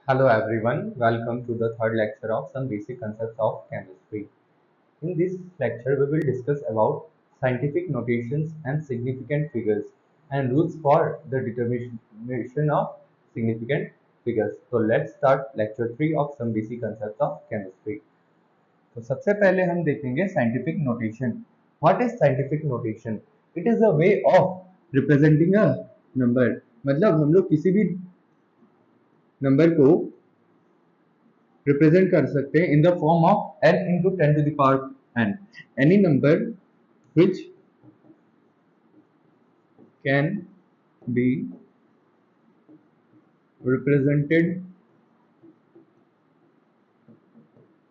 Hello everyone, welcome to the third lecture of some basic concepts of chemistry. In this lecture, we will discuss about scientific notations and significant figures and rules for the determination of significant figures. So let's start lecture 3 of some basic concepts of chemistry. तो सबसे पहले हम देखेंगे scientific notation. What is scientific notation? It is a way of representing a number. मतलब हम लोग किसी भी नंबर को रिप्रेजेंट कर सकते हैं इन the form of n into 10 to the power n. Any number which can be represented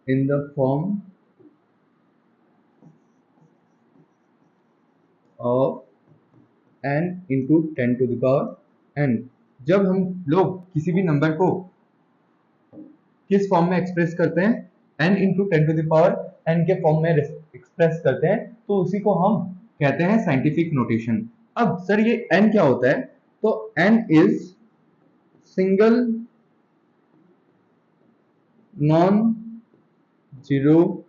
in the form of n into 10 to the power n. जब हम लोग किसी भी नंबर को किस फॉर्म में एक्सप्रेस करते हैं, n into 10 to the power n के फॉर्म में एक्सप्रेस करते हैं, तो उसी को हम कहते हैं साइंटिफिक नोटेशन. अब सर ये n क्या होता है? तो n is single non zero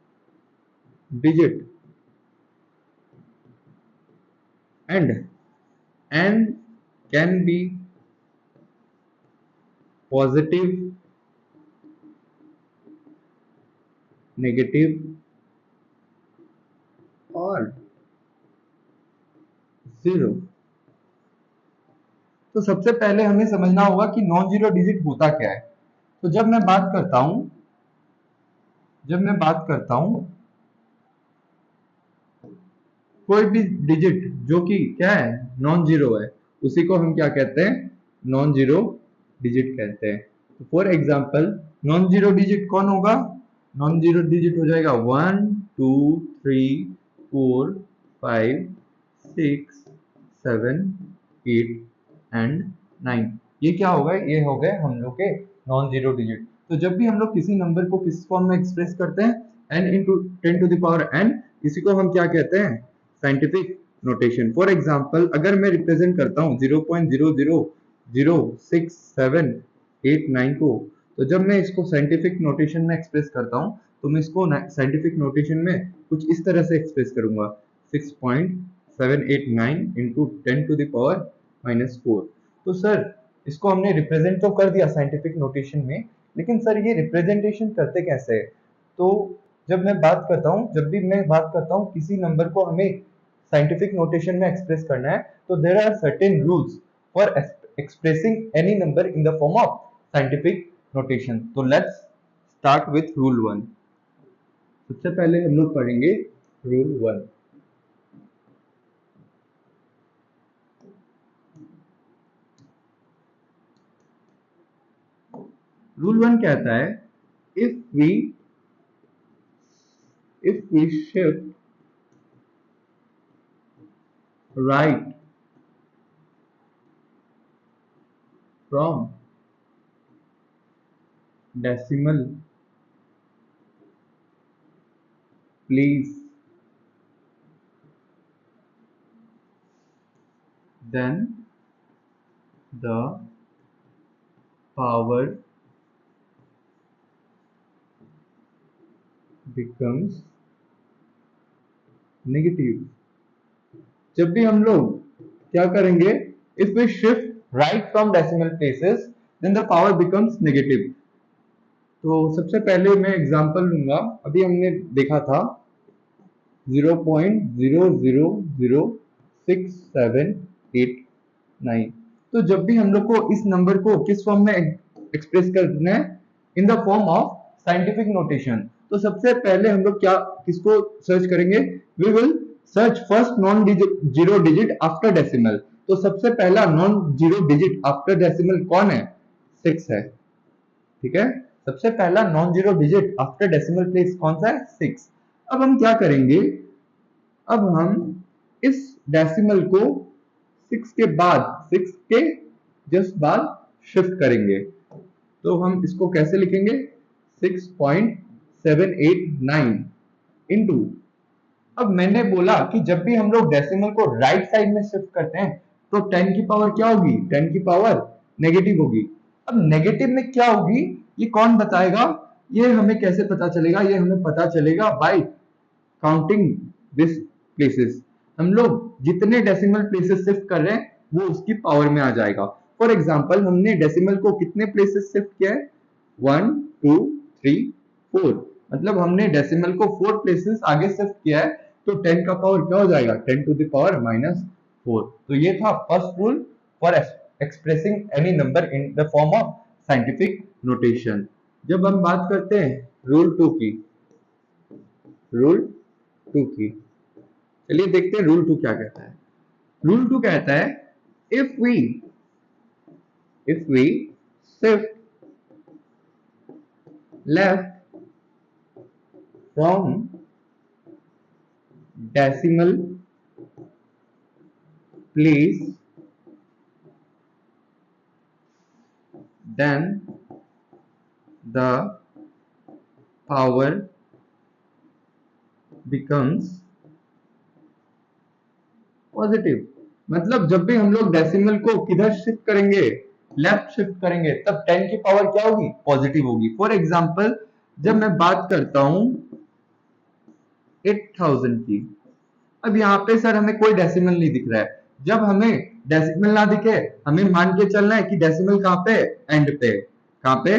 digit and n can be positive, negative और जीरो. तो सबसे पहले हमें समझना होगा कि नॉन जीरो डिजिट होता क्या है. तो जब मैं बात करता हूं कोई भी डिजिट जो कि क्या है, नॉन जीरो है, उसी को हम क्या कहते हैं, नॉन जीरो डिजिट कहते हैं. For example non zero digit कौन होगा? नॉन जीरो डिजिट हो जाएगा 1 2 3 4 5 6 7 8 एंड 9. ये क्या होगा? ये हो गए हम लोग के नॉन जीरो डिजिट. तो जब भी हम लोग किसी नंबर को किस फॉर्म में एक्सप्रेस करते हैं, n into 10 to the power n, इसी को हम क्या कहते हैं, साइंटिफिक नोटेशन. फॉर एग्जाम्पल अगर मैं रिप्रेजेंट करता हूँ 0.0006789 को, तो जब मैं इसको साइंटिफिक नोटेशन में एक्सप्रेस करता हूँ तो मैं इसको साइंटिफिक नोटेशन में कुछ इस तरह से एक्सप्रेस करूंगा, 6.789 इंटू 10 टू द पावर -4. तो सर इसको हमने रिप्रेजेंट तो कर दिया साइंटिफिक नोटेशन में, लेकिन सर ये रिप्रेजेंटेशन करते कैसे है? तो जब मैं बात करता हूँ किसी नंबर को हमें साइंटिफिक नोटेशन में एक्सप्रेस करना है, तो there are certain rules for expressing any number in the form of scientific notation. तो लेट्स स्टार्ट विथ रूल 1. सबसे पहले हम लोग पढ़ेंगे रूल 1. रूल 1 कहता है, if we shift right from decimal place, then the power becomes negative. जब भी हम लोग क्या करेंगे, if we shift right from decimal places then the power becomes negative. तो सबसे पहले मैं एग्जांपल लूंगा. अभी हमने देखा था 0.0006789. तो जब भी हम लोग को इस नंबर को किस फॉर्म में एक्सप्रेस करना है, in the form of scientific notation, तो सबसे पहले हम लोग क्या किसको सर्च करेंगे, we will search first non zero digit after decimal. तो सबसे पहला non zero digit after decimal कौन है? 6 है. ठीक है, सबसे पहला non zero digit after decimal place कौन सा है? 6. अब हम क्या करेंगे, अब हम इस डेसिमल को 6 के जस्ट बाद शिफ्ट करेंगे. तो हम इसको कैसे लिखेंगे, 6.789 इंटू. अब मैंने बोला कि जब भी हम लोग डेसिमल को राइट साइड में शिफ्ट करते हैं तो 10 की पावर क्या होगी, 10 की पावर नेगेटिव होगी. अब नेगेटिव में क्या होगी ये कौन बताएगा, ये हमें कैसे पता चलेगा, ये हमें पता चलेगा बाय काउंटिंग दिस प्लेसेस। हम लोग जितने डेसिमल प्लेसेस शिफ्ट कर रहे हैं वो उसकी पावर में आ जाएगा। फॉर एग्जांपल हमने डेसिमल को कितने प्लेसेस शिफ्ट किया है, 1 2 3 4, मतलब हमने डेसिमल को 4 प्लेसेस आगे शिफ्ट किया है, तो 10 का पावर क्या हो जाएगा, 10 टू द पावर -4। तो ये था first rule for expressing any number in the form of scientific notation. जब हम बात करते हैं रूल 2 की, रूल 2 की, चलिए देखते हैं रूल 2 क्या कहता है। रूल 2 कहता है if we shift left from decimal place then the power becomes positive. मतलब जब भी हम लोग डेसिमल को किधर शिफ्ट करेंगे, लेफ्ट शिफ्ट करेंगे, तब 10 की पावर क्या होगी, पॉजिटिव होगी। फॉर एग्जांपल जब मैं बात करता हूं 8000 की, अब यहाँ पे सर हमें कोई डेसिमल नहीं दिख रहा है। जब हमें डेसिमल ना दिखे, हमें मान के चलना है कि डेसिमल कहाँ पे, एंड पे। कहाँ पे,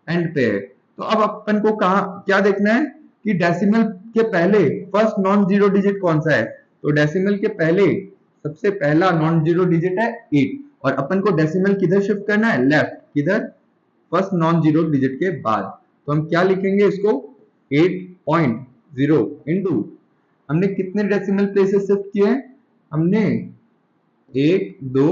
एंड पे है। तो अब अपन को कहा क्या देखना है कि डेसिमल के पहले फर्स्ट नॉन जीरो डिजिट कौन सा है। तो डेसिमल के पहले सबसे पहला नॉन जीरो डिजिट है 8, और अपन को डेसिमल किधर शिफ्ट करना है, लेफ्ट। किधर, फर्स्ट नॉन जीरो डिजिट के बाद। तो हम क्या लिखेंगे इसको, 8.0 इंटू, हमने कितने डेसिमल प्लेसेस शिफ्ट किए हैं, हमने 1 2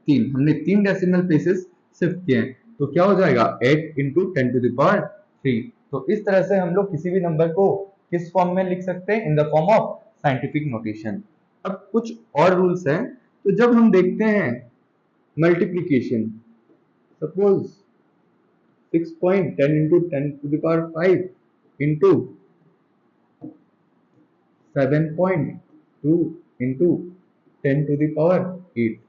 3, हमने 3 डेसिमल प्लेसेस शिफ्ट किए हैं। तो क्या हो जाएगा, 8 इंटू 10 टू द पावर 3। तो इस तरह से हम लोग किसी भी नंबर को किस फॉर्म में लिख सकते हैं, इन the form of scientific notation. अब कुछ और रूल्स हैं। तो जब हम देखते हैं multiplication, suppose 6.10 into 10 to the power 5 into 7.2 into 10 to the power 8।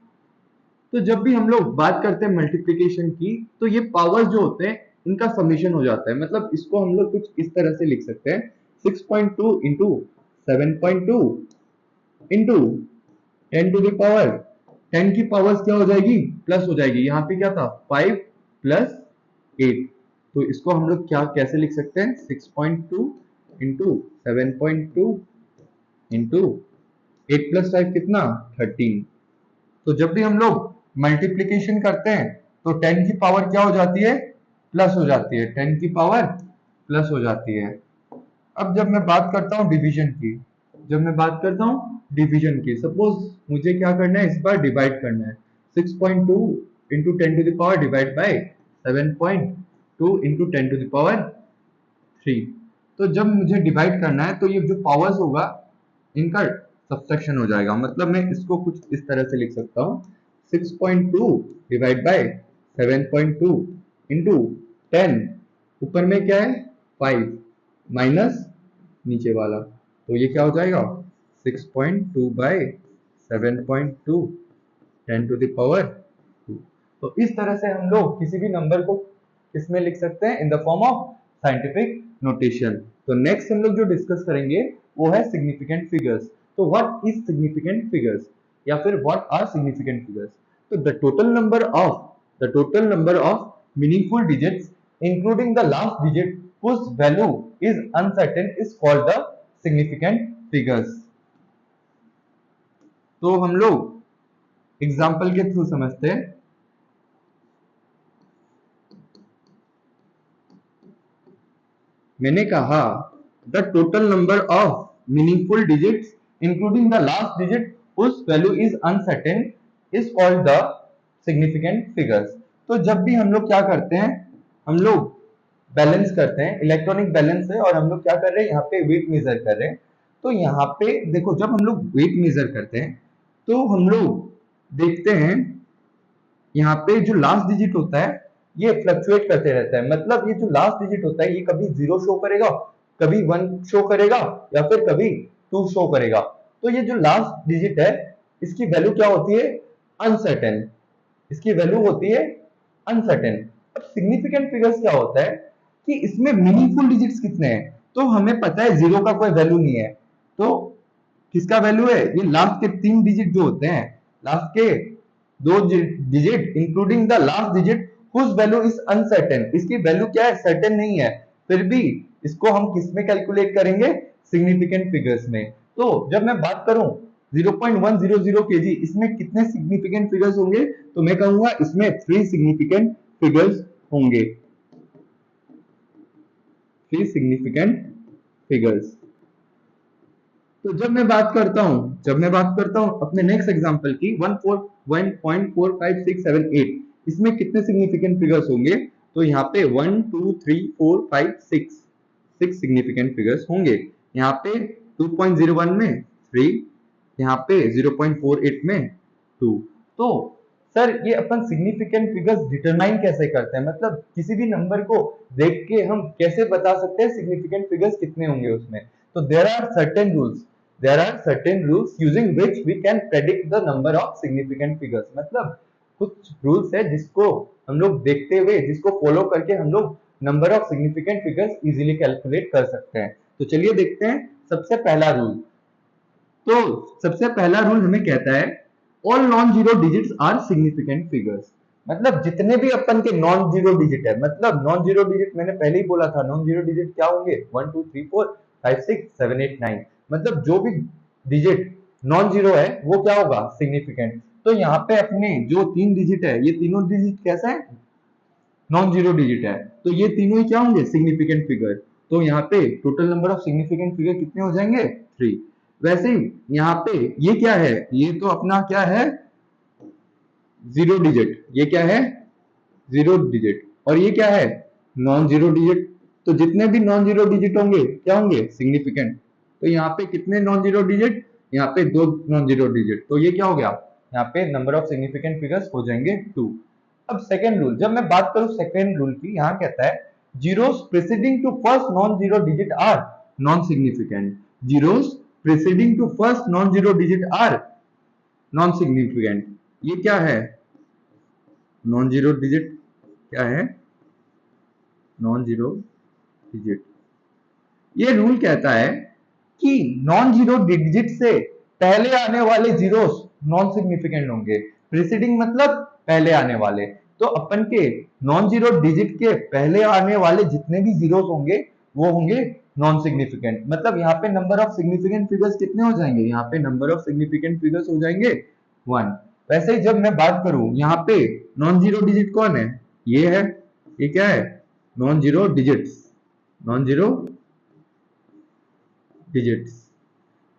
तो जब भी हम लोग बात करते हैं मल्टीप्लिकेशन की, तो ये पावर्स जो होते हैं इनका समीशन हो जाता है। मतलब इसको हम लोग कुछ इस तरह से लिख सकते हैं, 6.2 into 7.2 into 10 to the power, 10 की पावर्स क्या हो जाएगी, प्लस हो जाएगी। यहाँ पे क्या था, 5 प्लस 8। तो इसको हम लोग क्या कैसे लिख सकते हैं, 6.2 इंटू 7.2 इंटू 8 प्लस 5 कितना, 13। तो जब भी हम लोग मल्टीप्लीकेशन करते हैं तो 10 की पावर क्या हो जाती है, प्लस हो जाती है। 10 की पावर प्लस हो जाती है। अब जब मैं बात करता हूँ डिवीजन की, जब मैं बात करता हूँ डिवीजन की, सपोज मुझे क्या करना है, इस बार डिवाइड करना है। 6.2 into 10 to the power divide by 7.2 into 10 to the power 3। तो जब मुझे डिवाइड करना है तो ये जो पावर्स होगा इनका सबट्रैक्शन हो जाएगा। मतलब मैं इसको कुछ इस तरह से लिख सकता हूँ, 6.2 डिवाइड बाय 7.2 इंटू 10, ऊपर में क्या है 5 माइनस नीचे वाला, तो ये क्या हो जाएगा 6.2 बाय 7.2 10 टू द पावर 2। तो इस तरह से हम लोग किसी भी नंबर को किसमें लिख सकते हैं, इन the form of scientific notation. तो नेक्स्ट हम लोग जो डिस्कस करेंगे वो है सिग्निफिकेंट फिगर्स। तो व्हाट इज सिग्निफिकेंट फिगर्स, या फिर व्हाट आर सिग्निफिकेंट फिगर्स। तो the total number of meaningful digits including the last digit whose value is uncertain is called the significant figures। तो हम लोग एग्जाम्पल के थ्रू समझते हैं। मैंने कहा the total number of meaningful digits including the last digit whose value is uncertain is called the significant figures। तो जब भी हम लोग क्या करते हैं, हम लोग बैलेंस करते हैं, इलेक्ट्रॉनिक बैलेंस है और हम लोग क्या कर रहे हैं, यहाँ पे वेट मेजर कर रहे हैं। तो यहाँ पे देखो, जब हम लोग वेट मेजर करते हैं तो हम लोग देखते हैं यहाँ पे जो लास्ट डिजिट होता है ये फ्लक्चुएट करते रहता है। मतलब ये जो लास्ट डिजिट होता है ये कभी 0 शो करेगा, कभी 1 शो करेगा, या फिर कभी 2 शो करेगा। तो ये जो लास्ट डिजिट है इसकी वैल्यू क्या होती है, अनसर्टेन। इसकी वैल्यू होती है अनसर्टेन। अब सिग्निफिकेंट फिगर्स क्या होता है कि इसमें मीनिंगफुल डिजिट्स कितने हैं, तो हमें पता है जीरो का कोई वैल्यू नहीं है, तो किसका वैल्यू है, ये लास्ट के 3 डिजिट जो होते हैं, लास्ट के 2 digit including the last digit whose value is uncertain, इसकी वैल्यू क्या है, सर्टेन नहीं है, फिर भी इसको हम किस में कैलकुलेट करेंगे, सिग्निफिकेंट फिगर्स में। तो जब मैं बात करूं 0.100 kg, इसमें कितने सिग्निफिकेंट फिगर्स होंगे, तो मैं कहूंगा इसमें 3 सिग्निफिकेंट फिगर्स होंगे, 3 सिग्निफिकेंट फिगर्स। तो जब मैं बात करता हूं अपने नेक्स्ट एग्जांपल की 1.4567 इसमें कितने सिग्निफिकेंट फिगर्स होंगे, तो यहाँ पे 1 2 3 4 5 6 सिग्निफिकेंट फिगर्स होंगे। यहाँ पे 2.01 में 3, यहाँ पे 0.48 में 2। तो सर ये अपन सिग्निफिकेंट फिगर्स डिटरमाइन कैसे करते हैं, मतलब किसी भी नंबर को देख के हम कैसे बता सकते हैं सिग्निफिकेंट फिगर्स कितने होंगे उसमें, तो there are certain rules using which we can predict the number of significant figures, मतलब कुछ रूल्स है जिसको हम लोग देखते हुए, जिसको फॉलो करके हम लोग number of significant figures easily calculate कर सकते हैं। तो चलिए देखते हैं सबसे पहला रूल। तो सबसे पहला रूल हमें कहता है all non zero digits are significant figures, मतलब जितने भी अपन के नॉन जीरो डिजिट है, मतलब नॉन जीरो डिजिट मैंने पहले ही बोला था, नॉन जीरो डिजिट क्या होंगे, 1 2 3 4 5 6 7 8 9, मतलब जो भी डिजिट नॉन जीरो है वो क्या होगा, सिग्निफिकेंट। तो यहाँ पे अपने जो 3 डिजिट है, ये तीनों डिजिट कैसा है, नॉन जीरो डिजिट है, तो ये तीनों ही क्या होंगे, सिग्निफिकेंट फिगर। तो यहाँ पे total number of significant figure कितने हो जाएंगे, 3। वैसे ही यहाँ पे ये क्या है, ये तो अपना क्या है, जीरो डिजिट, ये क्या है, जीरो डिजिट, और ये क्या है, नॉन जीरो डिजिट। तो जितने भी नॉन जीरो डिजिट होंगे क्या होंगे, सिग्निफिकेंट। तो यहाँ पे कितने नॉन जीरो डिजिट, यहाँ पे 2 नॉन जीरो डिजिट, तो ये क्या हो गया, यहाँ पे नंबर ऑफ सिग्निफिकेंट फिगर्स हो जाएंगे 2। अब सेकेंड रूल, जब मैं बात करूं सेकेंड रूल की, यहाँ कहता है zeros preceding to first non zero digit are non significant, zeros preceding to first non zero digit are non significant. ये क्या है, नॉन जीरो डिजिट क्या है, नॉन जीरो डिजिट। ये रूल कहता है कि नॉन जीरो डिजिट से पहले आने वाले जीरोस नॉन सिग्निफिकेंट होंगे, प्रीसीडिंग मतलब पहले आने वाले, तो अपन के नॉन जीरो डिजिट के पहले आने वाले जितने भी जीरोस होंगे वो होंगे नॉन सिग्निफिकेंट, मतलब यहाँ पे नंबर ऑफ सिग्निफिकेंट फिगर्स कितने हो जाएंगे, यहाँ पे नंबर ऑफ सिग्निफिकेंट फिगर्स हो जाएंगे 1। वैसे ही जब मैं बात करूं यहाँ पे नॉन जीरो डिजिट कौन है, ये है, ये क्या है, non zero digits, non zero digits.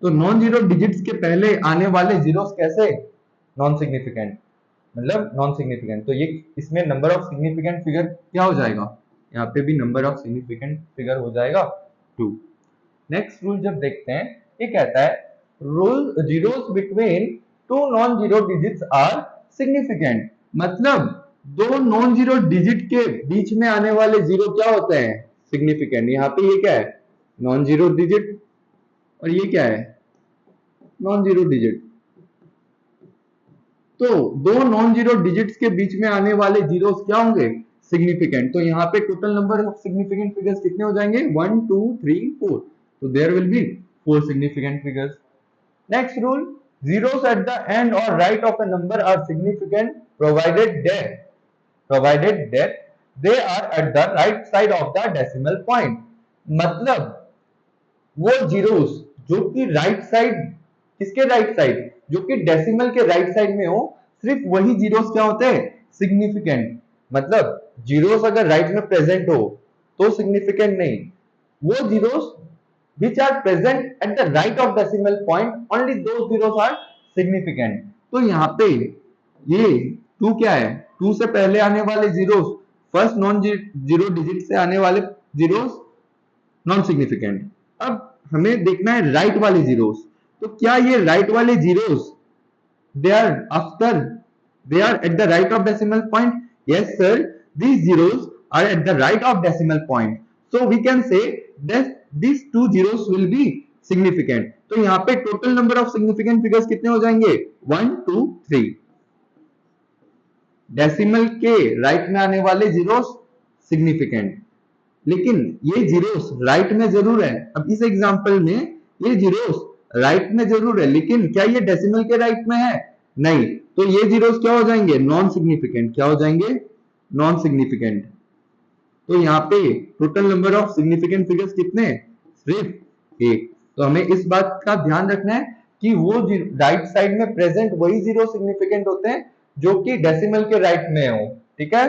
तो नॉन जीरो डिजिट्स के पहले आने वाले जीरोस कैसे, नॉन सिग्निफिकेंट, मतलब नॉन सिग्निफिकेंट, तो ये इसमें नंबर ऑफ सिग्निफिकेंट फिगर क्या हो जाएगा, यहाँ पे भी नंबर ऑफ सिग्निफिकेंट फिगर हो जाएगा 2। नेक्स्ट रूल जब देखते हैं, ये कहता है rule zeros between 2 non zero digits are significant, मतलब 2 नॉन जीरो डिजिट के बीच में आने वाले जीरो क्या होते हैं, सिग्निफिकेंट। यहाँ पे ये क्या है, नॉन जीरो डिजिट, और ये क्या है, नॉन जीरो डिजिट। तो 2 नॉन जीरो डिजिट्स के बीच में आने वाले जीरोस क्या होंगे, सिग्निफिकेंट। तो यहाँ पे total number of significant figures कितने हो जाएंगे, 1 2 3 4, तो there will be 4 significant figures. Next rule, zeros at the end or right of a number are significant provided that they are at the right side of the decimal point, मतलब वो zeros जो कि right side, किसके right side, जो कि decimal के right side में हो, सिर्फ वही जीरोस क्या होते हैं, सिग्निफिकेंट। मतलब जीरोस अगर राइट में प्रेजेंट हो तो सिग्निफिकेंट नहीं, वो zeros which are present at the right of decimal point only those zeros are significant। तो यहाँ पे ये 2 क्या है, 2 से पहले आने वाले zeros, first non zero digit से आने वाले जीरोस नॉन सिग्निफिकेंट। अब हमें देखना है राइट वाले जीरोस, तो क्या ये राइट वाले zeros they are at the right of decimal point, yes sir, these zeros are at the right of decimal point, so we can say that these 2 zeros will be significant। तो यहाँ पे total number of significant figures कितने हो जाएंगे, 1 2 3। Decimal के right में आने वाले जीरोस सिग्निफिकेंट। लेकिन ये जीरोस राइट में जरूर है। अब इस एग्जांपल में ये जीरोस राइट में जरूर है, लेकिन क्या ये डेसिमल के राइट में है? नहीं। तो ये जीरोस क्या हो जाएंगे? Non significant. क्या हो जाएंगे? Non significant. तो यहाँ पे total number of significant figures कितने? सिर्फ एक। तो हमें इस बात का ध्यान रखना है कि वो राइट साइड में प्रेजेंट वही जीरो सिग्निफिकेंट होते हैं जो कि डेसिमल के राइट में हो। ठीक है।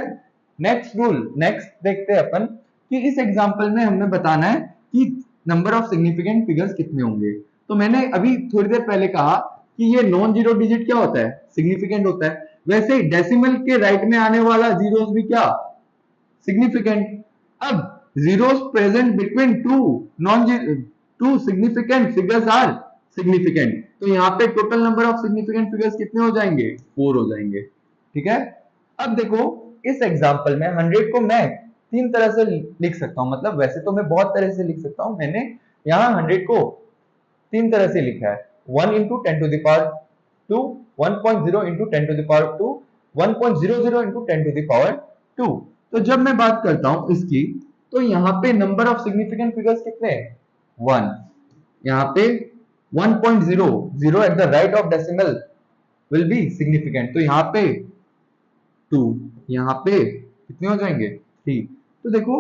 नेक्स्ट रूल, नेक्स्ट देखते हैं अपन कि इस एग्जांपल में हमें बताना है कि नंबर ऑफ सिग्निफिकेंट फिगर्स कितने होंगे। तो मैंने अभी थोड़ी देर पहले कहा कि ये नॉन जीरो डिजिट क्या होता है? सिग्निफिकेंट होता है। वैसे ही डेसिमल के राइट में आने वाला जीरोस भी क्या? सिग्निफिकेंट। अब zeros present between two significant figures are significant। तो यहाँ पे total number of significant figures कितने हो जाएंगे? 4 हो जाएंगे। ठीक है। अब देखो इस एग्जांपल में 100 को मैं तीन तरह से लिख सकता हूं। मतलब वैसे तो मैं बहुत तरह से लिख सकता हूं, मैंने यहाँ 100 को तीन तरह से लिखा है। 1 into 10 to the power 2, 1.0 into 10 to the power 2, 1.00 into 10 to the power 2। तो जब मैं बात करता हूं इसकी, तो यहाँ पे नंबर ऑफ सिग्निफिकेंट फिगर्स कितने हैं? 1। यहाँ पे 1.0, 0 at the right of decimal will be significant. तो यहाँ पे 2, यहाँ पे कितने हो जाएंगे? 3। तो देखो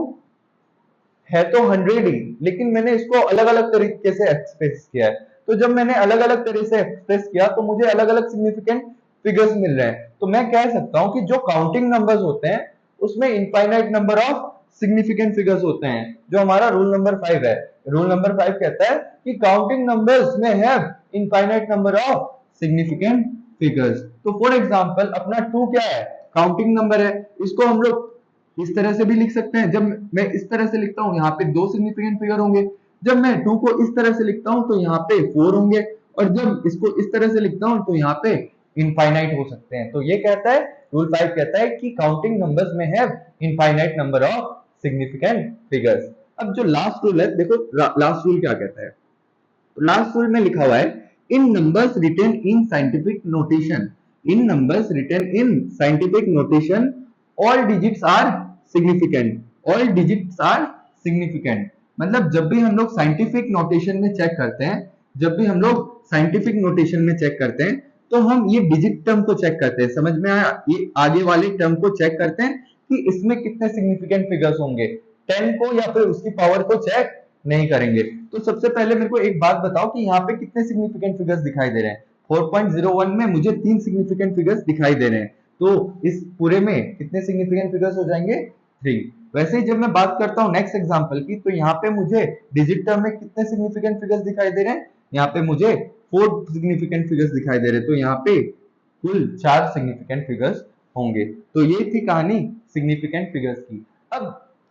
है तो 100 ही, लेकिन मैंने इसको अलग अलग तरीके से एक्सप्रेस किया है। तो जब मैंने अलग अलग तरह से एक्सप्रेस किया तो मुझे अलग अलग सिग्निफिकेंट फिगर्स मिल रहे हैं। तो मैं कह सकता हूं कि जो काउंटिंग नंबर्स होते हैं उसमें infinite number of significant figures होते हैं, जो हमारा रूल नंबर 5 है। रूल नंबर 5 कहता है कि काउंटिंग नंबर्स में have infinite number of significant figures. तो फॉर एग्जांपल अपना 2 क्या है? काउंटिंग नंबर है। इसको हम लोग इस तरह से भी लिख सकते हैं। जब मैं इस तरह से लिखता हूं यहाँ पे 2 सिग्निफिकेंट फिगर होंगे। जब मैं 2 को इस तरह से लिखता हूं तो यहाँ पे 4 होंगे, और जब इसको इस तरह से लिखता हूं तो यहाँ पे इनफाइनाइट हो सकते हैं। तो ये कहता है, रूल 5 कहता है कि काउंटिंग नंबर्स में have infinite number of significant figures. अब जो लास्ट रूल है, देखो लास्ट रूल क्या कहता है। तो लास्ट रूल में लिखा हुआ है, in numbers written in scientific notation, in numbers written in scientific notation all digits are significant, all digits are significant. मतलब जब भी हम लोग साइंटिफिक नोटेशन में चेक करते हैं, जब भी हम लोग साइंटिफिक नोटेशन में चेक करते हैं, तो हम ये डिजिट टर्म को चेक करते हैं। समझ में आया? ये आगे वाले टर्म को चेक करते हैं कि इसमें कितने सिग्निफिकेंट फिगर्स होंगे। 10 को या फिर उसकी पावर को चेक नहीं करेंगे। तो सबसे पहले मेरे को एक बात बताओ कि यहाँ पे कितने सिग्निफिकेंट फिगर्स दिखाई दे रहे हैं? 4.01 में मुझे 3 सिग्निफिकेंट फिगर्स दिखाई दे रहे हैं। तो इस पूरे में कितने सिग्निफिकेंट फिगर्स हो जाएंगे? 3। वैसे ही जब मैं बात करता हूँ नेक्स्ट एग्जांपल की, तो यहाँ पे मुझे डिजिट टर्म में कितने सिग्निफिकेंट फिगर्स दिखाई दे रहे हैं? यहाँ पे मुझे 4 सिग्निफिकेंट फिगर्स दिखाई दे रहे हैं। तो यहाँ पे कुल 4 सिग्निफिकेंट फिगर्स होंगे। तो ये थी कहानी सिग्निफिकेंट फिगर्स की। अब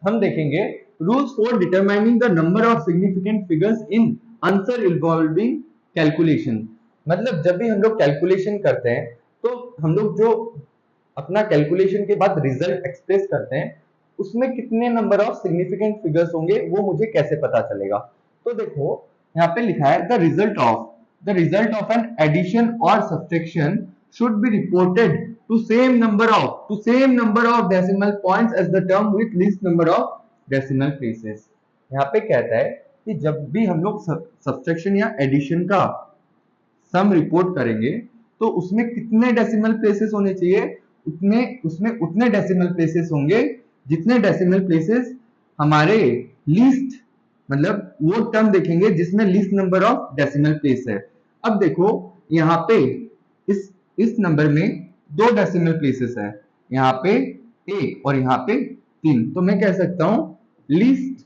हम देखेंगे rules for determining the number of significant figures in answer involving calculation. मतलब जब भी हम लोग कैलकुलेशन करते हैं, तो हम लोग जो अपना कैलकुलेशन के बाद रिजल्ट एक्सप्रेस करते हैं, उसमें कितने नंबर ऑफ सिग्निफिकेंट फिगर्स होंगे वो मुझे कैसे पता चलेगा। तो देखो यहाँ पे लिखा है, the result of an addition और subtraction should be reported to same number of decimal points as the term with least number of decimal places। यहाँ पे कहता है कि जब भी हम लोग सब्ट्रैक्शन या एडिशन का सम रिपोर्ट करेंगे, तो उसमें कितने डेसिमल प्लेसेस होने चाहिए? उसमें उतने डेसिमल प्लेसेस होंगे जितने डेसिमल प्लेसेस हमारे लीस्ट, मतलब वो टर्म देखेंगे जिसमें least number of decimal place है। अब देखो यहाँ पे इस नंबर में 2 डेसिमल प्लेसेस है, यहाँ पे 1 और यहाँ पे 3। तो मैं कह सकता हूं लीस्ट,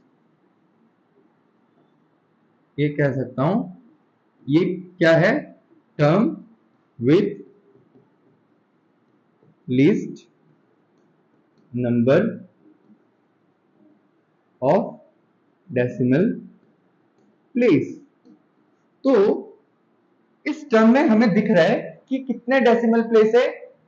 ये कह सकता हूं ये क्या है? Term with least number of decimal place. तो इस टर्म में हमें दिख रहा है कि कितने डेसिमल प्लेस है?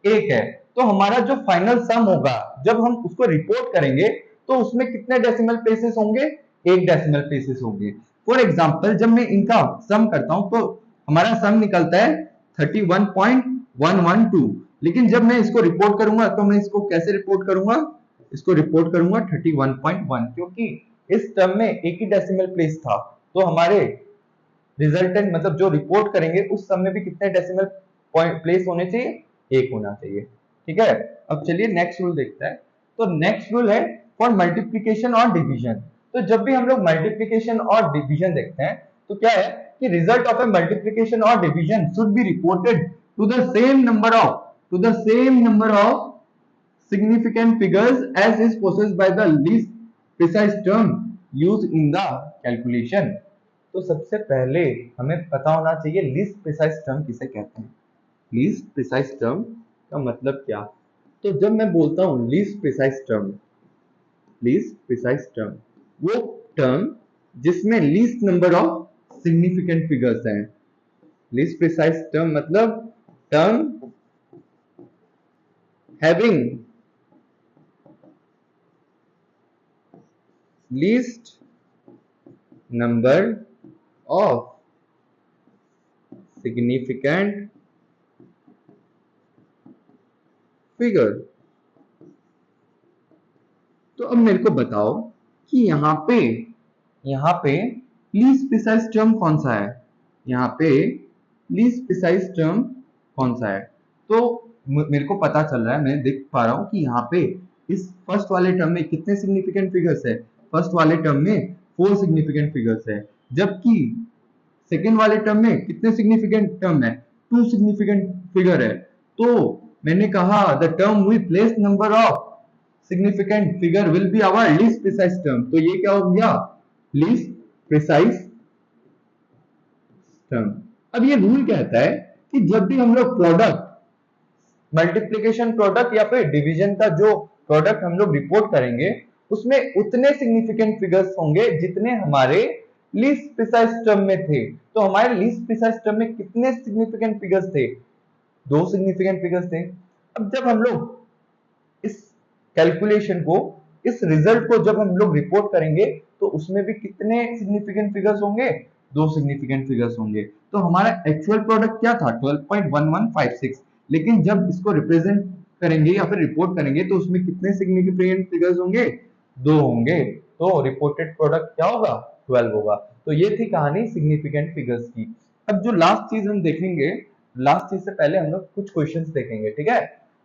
1 है। तो हमारा जो फाइनल सम होगा, जब हम उसको रिपोर्ट करेंगे, तो उसमें कितने डेसिमल प्लेसेस होंगे? 1 डेसिमल प्लेसेस होंगे। फॉर एग्जांपल जब मैं इनका सम करता हूं तो हमारा सम निकलता है 31.112। लेकिन जब मैं इसको रिपोर्ट करूंगा तो मैं इसको कैसे रिपोर्ट करूंगा? इसको रिपोर्ट करूंगा 31.1, क्योंकि इस टर्म में एक ही डेसिमल प्लेस था, तो हमारे रिजल्टेंट मतलब जो रिपोर्ट करेंगे उस सम में भी कितने डेसिमल पॉइंट प्लेस होने चाहिए, एक होना चाहिए। ठीक है, अब चलिए नेक्स्ट रूल देखते हैं। तो नेक्स्ट रूल है फॉर मल्टीप्लीकेशन और डिवीजन। तो जब भी हम लोग मल्टीप्लीकेशन और डिवीजन देखते हैं तो क्या है कि रिजल्ट ऑफ ए मल्टीप्लीकेशन और division should be reported to the same number of significant figures as is possessed by the least precise term used in the calculation। तो सबसे पहले हमें पता होना चाहिए लीस्ट प्रिसाइज टर्म किसे कहते हैं। लीस्ट प्रिसाइज टर्म का मतलब क्या? तो जब मैं बोलता हूं लीस्ट प्रिसाइज टर्म वो टर्म जिसमें least number of significant figures हैं। लीस्ट प्रिसाइज टर्म मतलब term having least number of significant figure। तो अब मेरे को बताओ कि यहाँ पे लीस्ट प्रिसाइज टर्म कौन सा है? यहाँ पे लीस्ट प्रिसाइज टर्म कौन सा है? तो मेरे को पता चल रहा है, मैं देख पा रहा हूं कि यहाँ पे इस फर्स्ट वाले टर्म में कितने सिग्निफिकेंट फिगर्स है? फर्स्ट वाले टर्म में 4 सिग्निफिकेंट फिगर्स है, जबकि सेकेंड वाले टर्म में कितने सिग्निफिकेंट टर्म है? 2 सिग्निफिकेंट फिगर है। तो मैंने कहा the term with less number of significant figure will be our least precise term. तो ये क्या हो गया? Least precise term. अब ये रूल कहता है कि जब भी हम लोग प्रोडक्ट मल्टीप्लिकेशन प्रोडक्ट या फिर डिवीजन का जो प्रोडक्ट हम लोग रिपोर्ट करेंगे उसमें उतने सिग्निफिकेंट फिगर्स होंगे जितने हमारे लीस्ट प्रिसाइज टर्म में थे। तो हमारे लीस्ट प्रिसाइज टर्म में कितने सिग्निफिकेंट फिगर्स थे? 2 सिग्निफिकेंट फिगर्स थे। अब जब हम लोग इस कैलकुलेशन को, इस रिजल्ट को जब हम लोग रिपोर्ट करेंगे तो उसमें भी कितने सिग्निफिकेंट फिगर्स होंगे? 2 सिग्निफिकेंट फिगर्स होंगे। तो हमारा एक्चुअल प्रोडक्ट क्या था? 12.1156। लेकिन जब इसको रिप्रेजेंट करेंगे या फिर रिपोर्ट करेंगे तो उसमें कितने सिग्निफिकेंट फिगर्स होंगे? 2 होंगे। तो रिपोर्टेड प्रोडक्ट क्या होगा? 12 होगा। तो ये थी कहानी सिग्निफिकेंट फिगर्स की। अब जो लास्ट चीज हम देखेंगे, लास्ट चीज से पहले हम लोग कुछ क्वेश्चंस देखेंगे। ठीक है,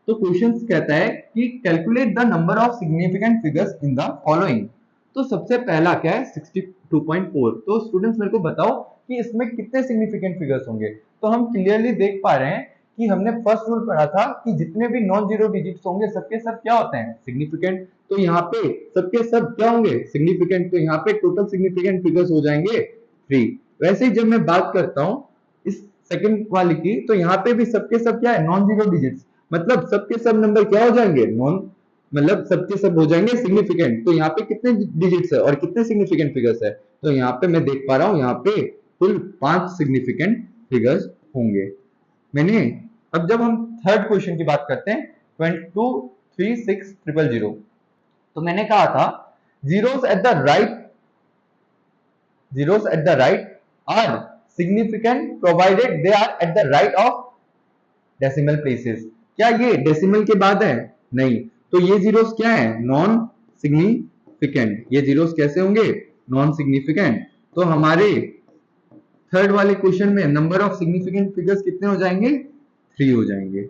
तो क्वेश्चंस कहता है कि calculate the number of significant figures in the following. तो सबसे पहला क्या है? 62.4। तो स्टूडेंट्स मेरे को बताओ कि इसमें कितने सिग्निफिकेंट फिगर्स होंगे। तो हम क्लियरली देख पा रहे हैं कि हमने फर्स्ट रूल पढ़ा था कि जितने भी नॉन जीरो डिजिट्स होंगे सबके सब क्या होते हैं? सिग्निफिकेंट। तो यहाँ पे सबके सब क्या होंगे? सिग्निफिकेंट। तो यहाँ पे टोटल सिग्निफिकेंट फिगर्स हो जाएंगे 3। वैसे ही जब मैं बात करता हूँ इस सेकंड वाले की, तो यहाँ पे भी सबके सब क्या है? Non zero digits. मतलब सबके सब नंबर क्या हो जाएंगे? नॉन, मतलब सबके सब हो जाएंगे सिग्निफिकेंट। तो यहाँ पे कितने डिजिट्स है और कितने सिग्निफिकेंट फिगर्स है? तो यहाँ पे मैं देख पा रहा हूँ यहाँ पे कुल 5 सिग्निफिकेंट फिगर्स होंगे। मैंने अब जब हम थर्ड क्वेश्चन की बात करते हैं 223600, तो मैंने कहा था zeros at the right are significant provided they are at the right of decimal places। क्या ये डेसिमल के बाद है? नहीं। तो ये जीरोस क्या है? Non significant. ये जीरोस कैसे होंगे? Non significant. तो हमारे थर्ड वाले क्वेश्चन में नंबर ऑफ सिग्निफिकेंट फिगर्स कितने हो जाएंगे? 3 हो जाएंगे।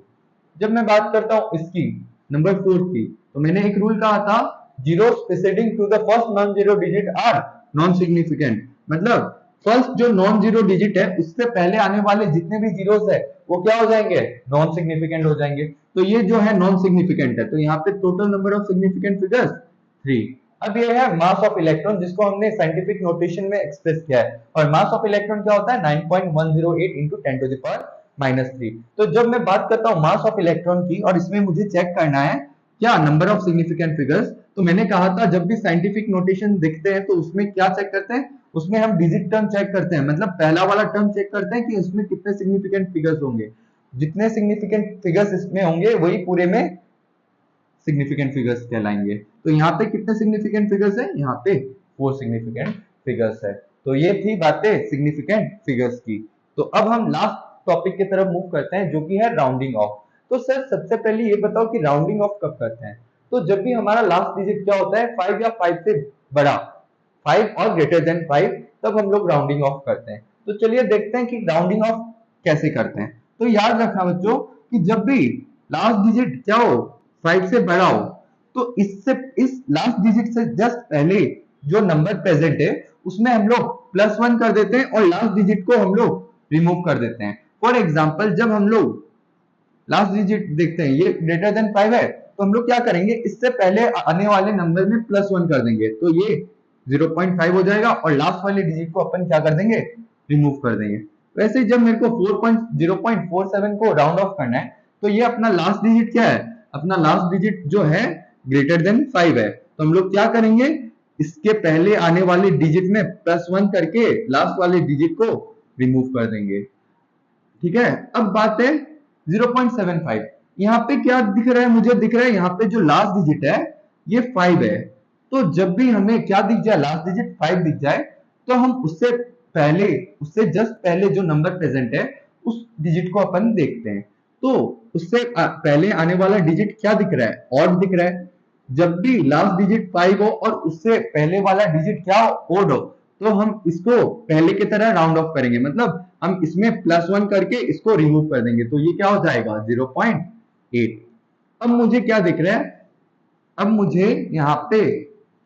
जब मैं बात करता हूं इसकी नंबर 4 की, तो मैंने एक रूल कहा था zeros preceding to the first non zero digit are non significant. मतलब फर्स्ट जो नॉन जीरो डिजिट है उससे पहले आने वाले जितने भी जीरोस है वो क्या हो जाएंगे? नॉन सिग्निफिकेंट हो जाएंगे। तो ये जो है नॉन सिग्निफिकेंट है। तो यहाँ पे total number of significant figures 3। अब ये है मास ऑफ इलेक्ट्रॉन, जिसको हमने साइंटिफिक नोटेशन में एक्सप्रेस किया है। और मास ऑफ इलेक्ट्रॉन क्या होता है? 9.108 into 10 to the power -3। तो जब मैं बात करता हूं मास ऑफ इलेक्ट्रॉन की और इसमें मुझे चेक करना है क्या? Number of significant figures. तो मैंने कहा था जब भी साइंटिफिक नोटेशन दिखते हैं तो उसमें क्या चेक करते हैं? उसमें हम डिजिट टर्म चेक करते हैं। मतलब पहला वाला टर्म चेक करते हैं कि उसमें कितने सिग्निफिकेंट फिगर्स होंगे। जितने सिग्निफिकेंट फिगर्स इसमें होंगे वही पूरे में सिग्निफिकेंट फिगर्स कहलाएंगे। तो यहाँ पे कितने सिग्निफिकेंट फिगर्स है? यहाँ पे 4 सिग्निफिकेंट फिगर्स है। तो ये थी बातें सिग्निफिकेंट फिगर्स की। तो अब हम लास्ट टॉपिक की तरफ मूव करते हैं जो कि है राउंडिंग ऑफ। तो सर सबसे पहले ये बताओ कि राउंडिंग ऑफ कब करते हैं? तो जब भी हमारा लास्ट डिजिट क्या होता है 5 या 5 से बड़ा, 5 और ग्रेटर देन 5, तब हम लोग राउंडिंग ऑफ करते हैं। तो चलिए देखते हैं कि राउंडिंग ऑफ कैसे करते हैं। तो याद रखना बच्चों कि जब भी लास्ट डिजिट क्या हो 5 से बड़ा हो, तो इस लास्ट डिजिट से जस्ट पहले जो नंबर प्रेजेंट है उसमें हम लोग +1 कर देते हैं और लास्ट डिजिट को हम लोग रिमूव कर देते हैं। फॉर एग्जाम्पल जब हम लोग लास्ट डिजिट देखते हैं ये ग्रेटर देन 5 है, तो हम लोग क्या करेंगे, इससे पहले आने वाले नंबर में +1 कर देंगे, तो ये 0.5 हो जाएगा और लास्ट वाले डिजिट को अपन क्या कर देंगे, रिमूव कर देंगे। वैसे जब मेरे को 0.47 को राउंड ऑफ करना है, तो ये अपना लास्ट डिजिट क्या है, अपना लास्ट डिजिट जो है ग्रेटर देन 5 है, तो हम लोग क्या करेंगे, इसके पहले आने वाले डिजिट में +1 करके लास्ट वाले डिजिट को रिमूव कर देंगे। ठीक है, अब बात है 0.75। यहाँ पे क्या दिख रहा है, मुझे दिख रहा है यहाँ पे जो लास्ट डिजिट है ये 5 है। तो जब भी हमें क्या दिख जाए, लास्ट डिजिट 5 दिख जाए, तो हम उससे जस्ट पहले जो नंबर प्रेजेंट है उस डिजिट को अपन देखते हैं। तो उससे पहले आने वाला डिजिट क्या दिख रहा है, ऑड दिख रहा है। जब भी लास्ट डिजिट 5 हो और उससे पहले वाला डिजिट क्या हो, ओड हो, तो हम इसको पहले की तरह राउंड ऑफ करेंगे, मतलब हम इसमें +1 करके इसको रिमूव कर देंगे, तो ये क्या हो जाएगा 0.8। अब मुझे क्या दिख रहा है, अब मुझे यहाँ पे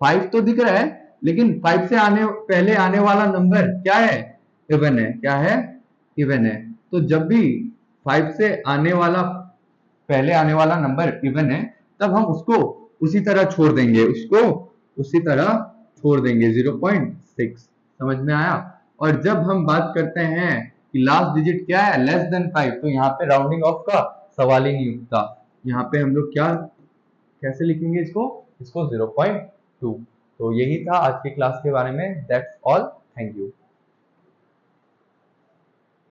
5 तो दिख रहा है, लेकिन 5 से पहले आने वाला नंबर क्या है, इवन है। क्या है, इवन है। तो जब भी 5 से पहले आने वाला नंबर इवन है, तब हम उसको उसी तरह छोड़ देंगे, 0.6। समझ में आया। और जब हम बात करते हैं कि लास्ट डिजिट क्या है, लेस देन 5, तो यहाँ पे राउंडिंग ऑफ का सवाल ही नहीं उठता। यहाँ पे हम लोग कैसे लिखेंगे इसको 0.2। तो यही था आज की क्लास के बारे में। That's all, thank you.